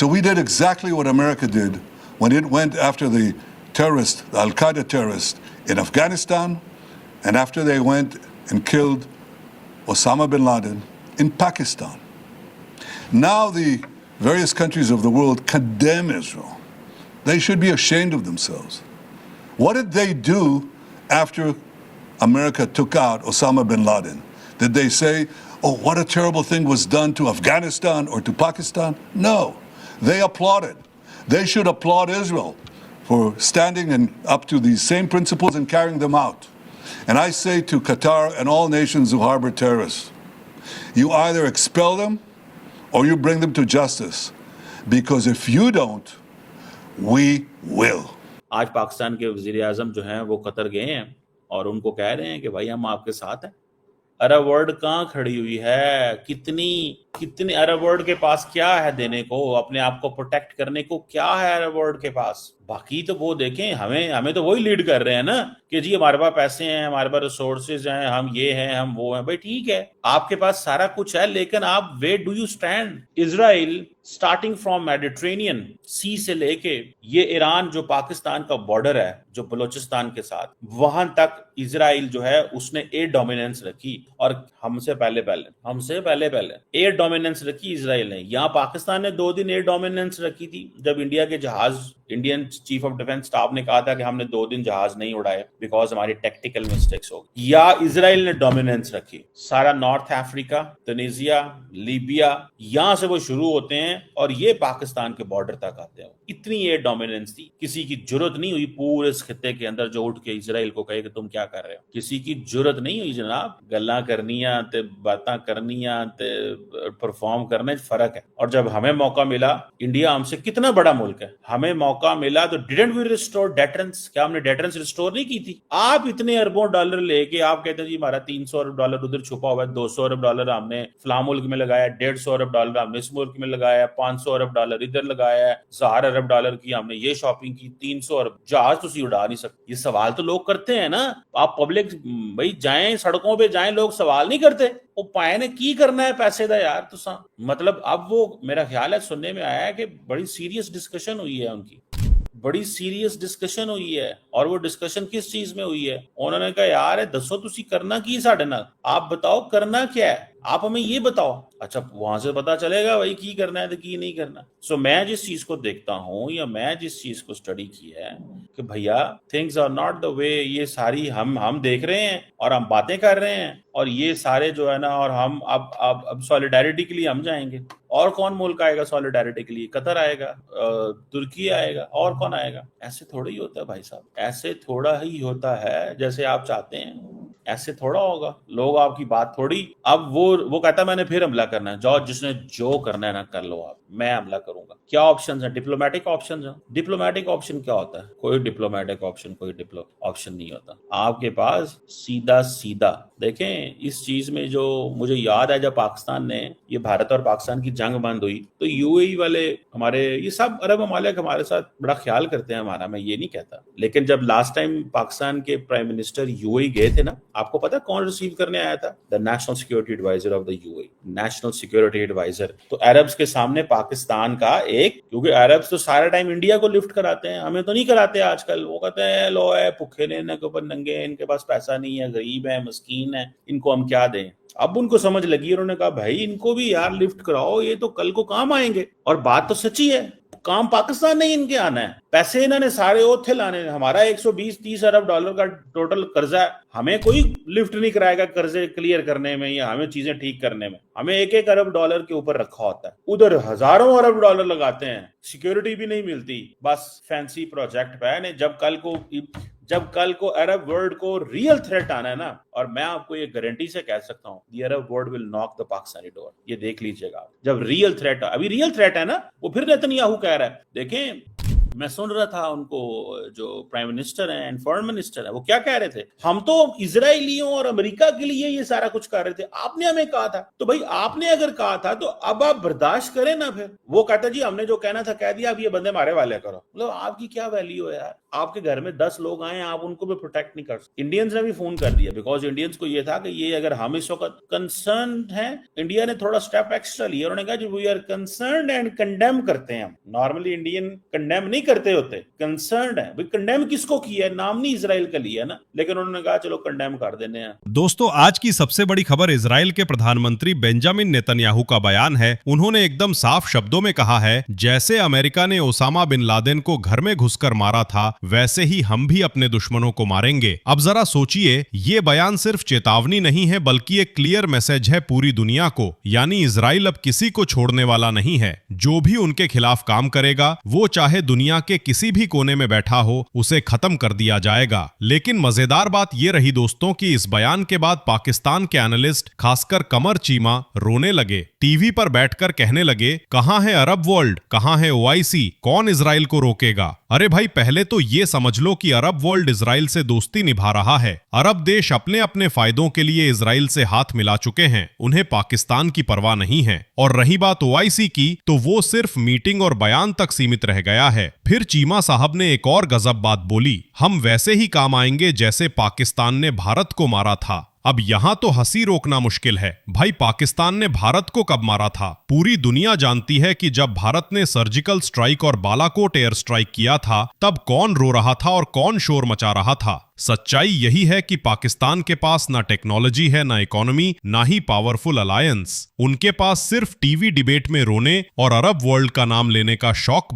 So we did exactly what America did when it went after the terrorists, the Al-Qaeda terrorists in Afghanistan, and after they went and killed Osama bin Laden in Pakistan. Now the various countries of the world condemn Israel. They should be ashamed of themselves. What did they do after America took out Osama bin Laden? Did they say, oh, what a terrible thing was done to Afghanistan or to Pakistan? No, they applauded. They should applaud Israel for standing and up to these same principles and carrying them out. And I say to Qatar and all nations who harbor terrorists, you either expel them or you bring them to justice. Because if you don't, we will. आज पाकिस्तान के वजीर आजम जो हैं वो Qatar गए हैं और उनको कह रहे हैं कि भाई हम आपके साथ हैं। अरब वर्ल्ड कहाँ खड़ी हुई है? कितनी अरब वर्ल्ड के पास क्या है देने को? अपने आप को प्रोटेक्ट करने को क्या है अरब वर्ल्ड के पास? बाकी तो वो देखें, हमें तो वही लीड कर रहे हैं ना कि जी हमारे पास पैसे हैं, हमारे पास रिसोर्सेज हैं, हम ये हैं, हम वो हैं। भाई ठीक है, आपके पास सारा कुछ है, लेकिन आप where do you stand? Israel starting from Mediterranean sea से लेके ये ईरान जो पाकिस्तान का बॉर्डर है जो बलोचिस्तान के साथ, वहां तक इजराइल जो है उसने एयर डोमिनेंस रखी और हमसे पहले एयर डोमिनेंस रखी इजराइल ने। यहाँ पाकिस्तान ने 2 दिन एयर डोमिनेंस रखी थी जब Indian chief of defence staff ने कहा था कि हमने 2 दिन जहाज नहीं उड़ाए बिकॉज हमारी टेक्निकल मिस्टेक्स हो गई। या इजराइल ने डोमिनेंस रखी सारा नॉर्थ अफ्रीका, तुनिसिया, लीबिया, यहां से वो शुरू होते हैं और ये पाकिस्तान के बॉर्डर तक आते हैं। इतनी एयर डोमिनेंस थी, किसी की जरूरत नहीं हुई पूरे इस खित्ते के अंदर जो उठ के इजराइल को कहे कि तुम क्या कर रहे हो। किसी की जरूरत नहीं हुई जनाब। गल्ला करनिया ते बातें करनिया ते परफॉर्म करने फर्क है। और जब हमें मौका मिला, इंडिया हमसे कितना बड़ा मुल्क है, हमें मौका मिला तो डिडंट वी रिस्टोर डेटरेंस? क्या हमने डेटरेंस रिस्टोर नहीं की थी? आप इतने अरबों डॉलर लेके आप कहते हैं जी हमारा 300 अरब डॉलर उधर छुपा हुआ है, 200 अरब डॉलर हमने फलां मुल्क में लगाया, 150 अरब डॉलर हमने इस मुल्क में लगाया, 500 अरब डॉलर इधर लगाया है, 1000 अरब डॉलर की हमने ये शॉपिंग की, 300 अरब जहाज तुसी उड़ा नहीं सकते। ये सवाल तो लोग करते हैं ना। आप पब्लिक भाई जाएं, सड़कों पे जाएं, लोग सवाल नहीं करते वो पाए ने की करना है पैसे दा यार तुसा। मतलब अब वो मेरा ख्याल है सुनने में आया है कि बड़ी सीरियस डिस्कशन हुई है उनकी, बड़ी सीरियस डिस्कशन हुई है। और वो डिस्कशन किस चीज में हुई है? उन्होंने कहा यार दसो तुसी करना की साडे नाल, आप बताओ करना क्या है, आप हमें ये बताओ। अच्छा वहां से पता चलेगा भाई की करना है तो की नहीं करना। सो मैं जिस चीज को देखता हूं या मैं जिस चीज को स्टडी की है कि भैया things are not the way ये सारी हम देख रहे हैं और हम बातें कर रहे हैं और ये सारे जो है ना, और हम अब सॉलिडारिटी के लिए हम जाएंगे। और कौन मुल्क आएगा सॉलिडारिटी के लिए? कतर आएगा, तुर्की आएगा, और कौन आएगा? ऐसे थोड़ा ही होता है भाई साहब, ऐसे थोड़ा ही होता है जैसे आप चाहते हैं, ऐसे थोड़ा होगा। लोग आपकी बात थोड़ी, अब वो कहता है मैंने फिर हमला करना है, जाओ जिसने जो करना है ना कर लो आप, मैं हमला करूंगा। क्या ऑप्शन है? डिप्लोमेटिक ऑप्शन है। डिप्लोमेटिक ऑप्शन क्या होता है? कोई डिप्लोमेटिक ऑप्शन ऑप्शन नहीं होता आपके पास। सीधा देखें इस चीज में जो मुझे याद है जब पाकिस्तान ने ये भारत और पाकिस्तान की जंग बंद हुई तो यूएई वाले हमारे ये सब अरब ममालिक हमारे साथ बड़ा ख्याल करते हैं हमारा, मैं ये नहीं कहता, लेकिन जब लास्ट टाइम पाकिस्तान के प्राइम मिनिस्टर यूएई गए थे ना, आपको पता कौन रिसीव करने आया था? The national security adviser of the UAE, national security adviser. तो अरब्स के सामने पाकिस्तान का एक, क्योंकि अरब्स तो सारा टाइम इंडिया को लिफ्ट कराते हैं, हमें तो नहीं कराते आजकल। वो कहते हैं लो है भुखे ने इनके ऊपर नंगे, इनके पास पैसा नहीं है, गरीब है, मस्कीन है, इनको हम क्या दें। अब उनको समझ लगी, उन्होंने कहा भाई इनको भी यार लिफ्ट कराओ, ये तो कल को काम आएंगे। और बात तो सच्ची है, काम पाकिस्तान नहीं इनके आना है, पैसे इन्होंने सारे ओथे लाने हैं। हमारा 120-30 अरब डॉलर का टोटल कर्जा है, हमें कोई लिफ्ट नहीं कराएगा कर्जे क्लियर करने में या हमें चीजें ठीक करने में। हमें 1-1 अरब डॉलर के ऊपर रखा होता है, उधर हजारों अरब डॉलर लगाते हैं, सिक्योरिटी भी नहीं मिलती, बस फैंसी प्रोजेक्ट पे है। जब कल को अरब वर्ल्ड को रियल थ्रेट आना है ना, और मैं आपको ये गारंटी से कह सकता हूं, the Arab world will knock the Pakistani door. ये देख लीजिएगा, जब रियल थ्रेट, अभी रियल थ्रेट है ना, वो फिर नेतन्याहू कह रहा है देखें मैं सुन रहा था उनको, जो प्राइम मिनिस्टर हैं एंड फॉरेन मिनिस्टर है, वो क्या कह रहे थे, हम तो इजराइलियों और अमेरिका के लिए ये सारा कुछ कर रहे थे, आपने हमें कहा था। तो भाई आपने अगर कहा था तो अब आप बर्दाश्त करें ना। फिर वो कहता जी हमने जो कहना था कह दिया, अब ये बंदे मारे वाले करो। मतलब आपकी क्या वैल्यू है यार? आपके घर में 10 लोग आए, आप उनको भी प्रोटेक्ट नहीं कर सकते। इंडियंस ने भी फोन कर दिया, बिकॉज इंडियंस को ये था कि ये अगर हम इस वक्त कंसर्न है, इंडिया ने थोड़ा स्टेप एक्स्ट्रा लिया। उन्होंने कहा जी we are concern and condemn करते हैं हम। नॉर्मली इंडियन कंडेम नहीं करते होते, कंसर्न है। भाई कंडेम किसको किया है? नाम नहीं इजराइल का लिया ना, लेकिन उन्होंने कहा चलो कंडेम कर देने हैं। दोस्तों, आज की सबसे बड़ी खबर इजराइल के प्रधानमंत्री बेंजामिन नेतन्याहू का बयान है। उन्होंने एकदम साफ शब्दों में कहा है, जैसे अमेरिका ने ओसामा बिन लादेन को घर में घुसकर मारा था, वैसे ही हम भी अपने दुश्मनों को मारेंगे। अब जरा सोचिए, ये बयान सिर्फ चेतावनी नहीं है, बल्कि एक क्लियर मैसेज है पूरी दुनिया को। यानी इजराइल अब किसी को छोड़ने वाला नहीं है। जो भी उनके खिलाफ काम करेगा, वो चाहे दुनिया के किसी भी कोने में बैठा हो, उसे खत्म कर दिया जाएगा। लेकिन मजेदार बात ये रही दोस्तों कि इस बयान के बाद पाकिस्तान के एनालिस्ट, खासकर कमर चीमा, रोने लगे। टीवी पर बैठकर कहने लगे, कहां है अरब वर्ल्ड, कहां है ओआईसी, कौन इजराइल को रोकेगा? अरे भाई, पहले तो ये समझ लो कि अरब वर्ल्ड इजराइल से दोस्ती निभा रहा है। अरब देश अपने अपने फायदों के लिए इजराइल से हाथ मिला चुके हैं, उन्हें पाकिस्तान की परवाह नहीं है। और रही बात ओआईसी की, तो वो सिर्फ मीटिंग और बयान तक सीमित रह गया है। फिर चीमा साहब ने एक और गजब बात बोली, हम वैसे ही काम आएंगे जैसे पाकिस्तान ने भारत को मारा था। अब यहां तो हंसी रोकना मुश्किल है। भाई, पाकिस्तान ने भारत को कब मारा था? पूरी दुनिया जानती है कि जब भारत ने सर्जिकल स्ट्राइक और बालाकोट एयर स्ट्राइक किया था, तब कौन रो रहा था और कौन शोर मचा रहा था। सच्चाई यही है कि पाकिस्तान के पास ना टेक्नोलॉजी है, ना इकोनॉमी, ना ही पावरफुल अलायंस। उनके पास सिर्फ टीवी डिबेट में रोने और अरब वर्ल्ड का नाम लेने का शौक